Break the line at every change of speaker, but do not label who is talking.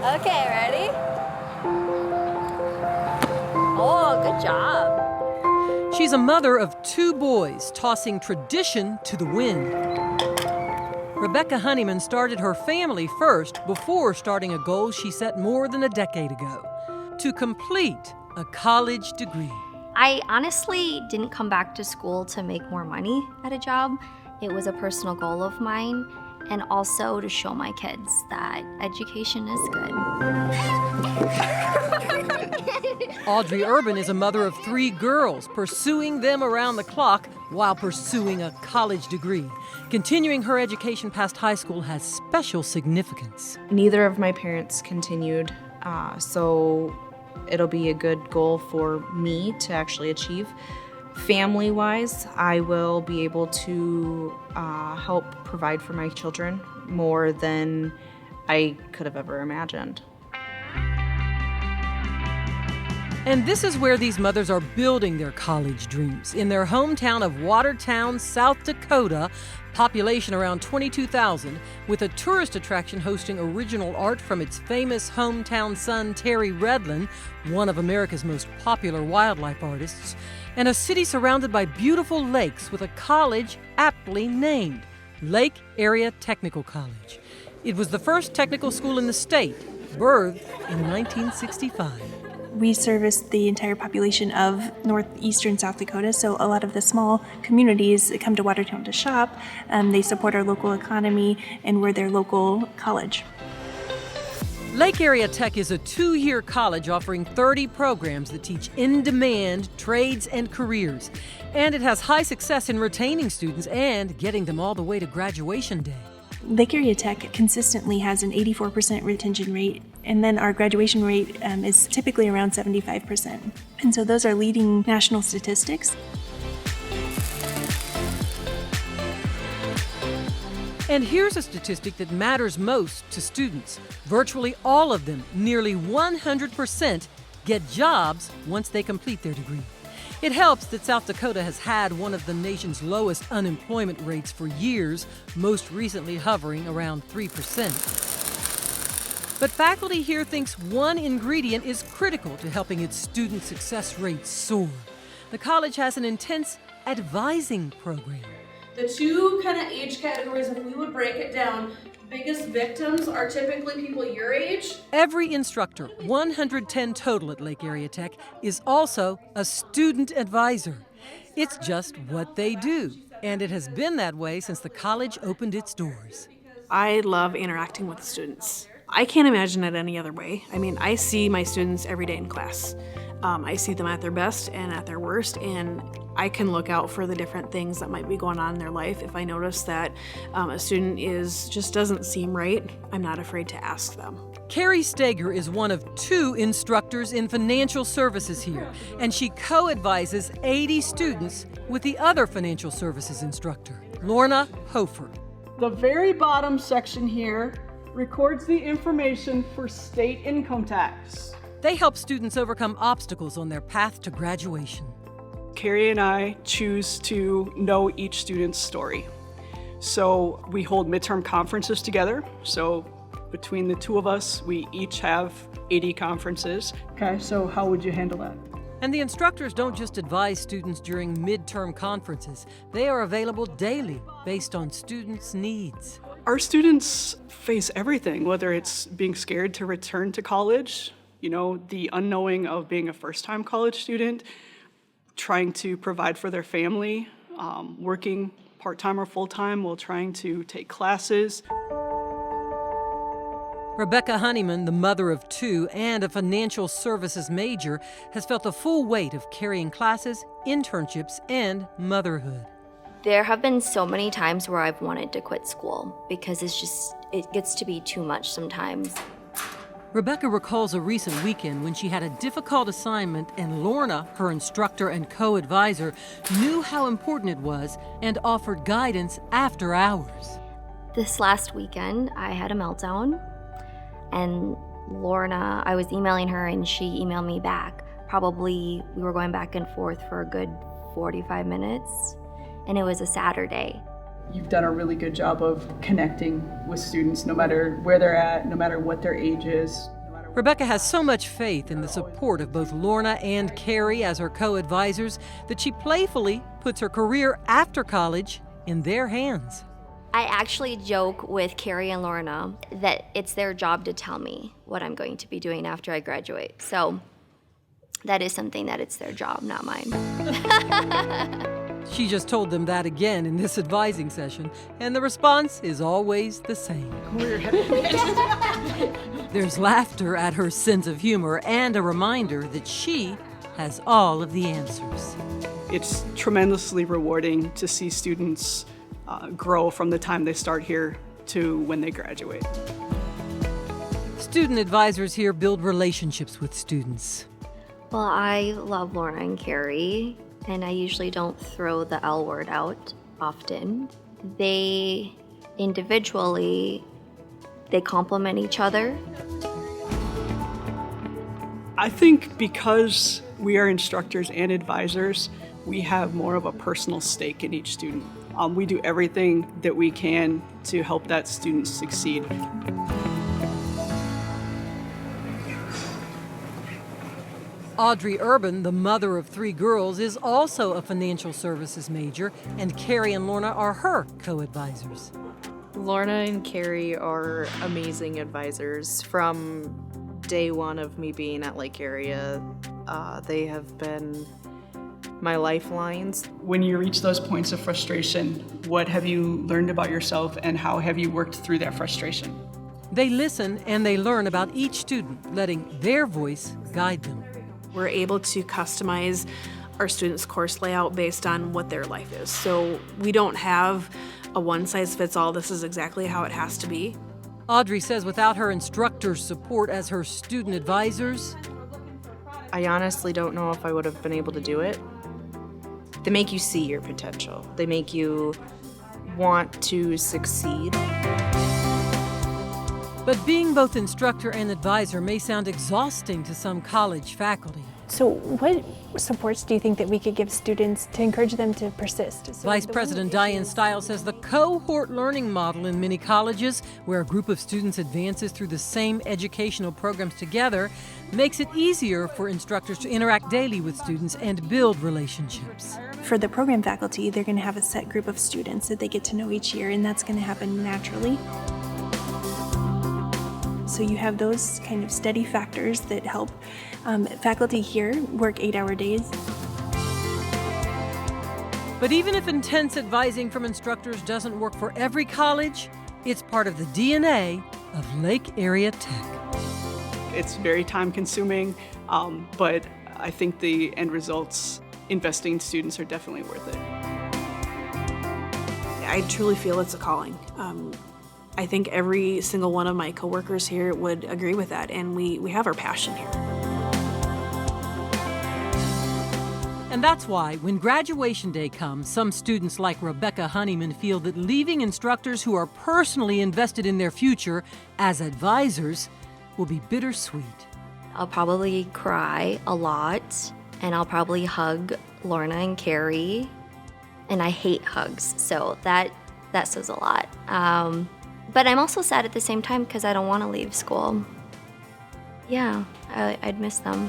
Okay, ready? Oh, good job.
She's a mother of 2 boys, tossing tradition to the wind. Rebecca Honeyman started her family first before starting a goal she set more than a decade ago: to complete a college degree.
I honestly didn't come back to school to make more money at a job. It was a personal goal of mine, and also to show my kids that education is good.
Audrey Urban is a mother of 3 girls, pursuing them around the clock while pursuing a college degree. Continuing her education past high school has special significance.
Neither of my parents continued, so it'll be a good goal for me to actually achieve. Family-wise, I will be able to help provide for my children more than I could have ever imagined.
And this is where these mothers are building their college dreams, in their hometown of Watertown, South Dakota, population around 22,000, with a tourist attraction hosting original art from its famous hometown son, Terry Redlin, one of America's most popular wildlife artists, and a city surrounded by beautiful lakes with a college aptly named Lake Area Technical College. It was the first technical school in the state, birthed in 1965.
We service the entire population of northeastern South Dakota, so a lot of the small communities that come to Watertown to shop, they support our local economy, and we're their local college.
Lake Area Tech is a 2-year college offering 30 programs that teach in-demand trades and careers. And it has high success in retaining students and getting them all the way to graduation day.
Lake Area Tech consistently has an 84% retention rate, and then our graduation rate is typically around 75%. And so those are leading national statistics.
And here's a statistic that matters most to students. Virtually all of them, nearly 100%, get jobs once they complete their degree. It helps that South Dakota has had one of the nation's lowest unemployment rates for years, most recently hovering around 3%. But faculty here thinks one ingredient is critical to helping its student success rates soar. The college has an intense advising program.
The 2 kind of age categories, if we would break it down, biggest victims are typically people your age.
Every instructor, 110 total at Lake Area Tech, is also a student advisor. It's just what they do, and it has been that way since the college opened its doors.
I love interacting with students. I can't imagine it any other way. I mean, I see my students every day in class. I see them at their best and at their worst, and I can look out for the different things that might be going on in their life. If I notice that a student just doesn't seem right, I'm not afraid to ask them.
Carrie Steger is one of 2 instructors in financial services here, and she co-advises 80 students with the other financial services instructor, Lorna Hofer.
The very bottom section here records the information for state income tax.
They help students overcome obstacles on their path to graduation.
Carrie and I choose to know each student's story. So we hold midterm conferences together. So between the 2 of us, we each have 80 conferences. Okay, so how would you handle that?
And the instructors don't just advise students during midterm conferences. They are available daily based on students' needs.
Our students face everything, whether it's being scared to return to college, the unknowing of being a first-time college student, trying to provide for their family, working part-time or full-time while trying to take classes.
Rebecca Honeyman, the mother of 2 and a financial services major, has felt the full weight of carrying classes, internships, and motherhood.
There have been so many times where I've wanted to quit school because it gets to be too much sometimes.
Rebecca recalls a recent weekend when she had a difficult assignment and Lorna, her instructor and co-advisor, knew how important it was and offered guidance after hours.
This last weekend, I had a meltdown, and Lorna, I was emailing her and she emailed me back. Probably we were going back and forth for a good 45 minutes, and it was a Saturday.
You've done a really good job of connecting with students, no matter where they're at, no matter what their age is.
Rebecca has so much faith in the support of both Lorna and Carrie as her co-advisors that she playfully puts her career after college in their hands.
I actually joke with Carrie and Lorna that it's their job to tell me what I'm going to be doing after I graduate. So that is something that it's their job, not mine.
She just told them that again in this advising session, and the response is always the same. There's laughter at her sense of humor and a reminder that she has all of the answers.
It's tremendously rewarding to see students grow from the time they start here to when they graduate.
Student advisors here build relationships with students.
Well, I love Lorna and Carrie, and I usually don't throw the L word out often. They individually, they complement each other.
I think because we are instructors and advisors, we have more of a personal stake in each student. We do everything that we can to help that student succeed.
Audrey Urban, the mother of 3 girls, is also a financial services major, and Carrie and Lorna are her co-advisors.
Lorna and Carrie are amazing advisors. From day one of me being at Lake Area, they have been my lifelines.
When you reach those points of frustration, what have you learned about yourself and how have you worked through that frustration?
They listen and they learn about each student, letting their voice guide them.
We're able to customize our students' course layout based on what their life is. So we don't have a one-size-fits-all, this is exactly how it has to be.
Audrey says without her instructors' support as her student advisors,
I honestly don't know if I would have been able to do it. They make you see your potential. They make you want to succeed.
but being both instructor and advisor may sound exhausting to some college faculty.
So what supports do you think that we could give students to encourage them to persist? So
Vice President Diane Stiles says the cohort learning model in many colleges, where a group of students advances through the same educational programs together, makes it easier for instructors to interact daily with students and build relationships.
For the program faculty, they're going to have a set group of students that they get to know each year, and that's going to happen naturally. So you have those kind of steady factors that help faculty here work 8-hour days.
But even if intense advising from instructors doesn't work for every college, it's part of the DNA of Lake Area Tech.
It's very time consuming, but I think the end results, investing in students, are definitely worth it.
I truly feel it's a calling. I think every single one of my coworkers here would agree with that, and we have our passion here.
And that's why, when graduation day comes, some students like Rebecca Honeyman feel that leaving instructors who are personally invested in their future as advisors will be bittersweet.
I'll probably cry a lot, and I'll probably hug Lorna and Carrie, and I hate hugs, so that says a lot. But I'm also sad at the same time because I don't want to leave school. Yeah, I'd miss them.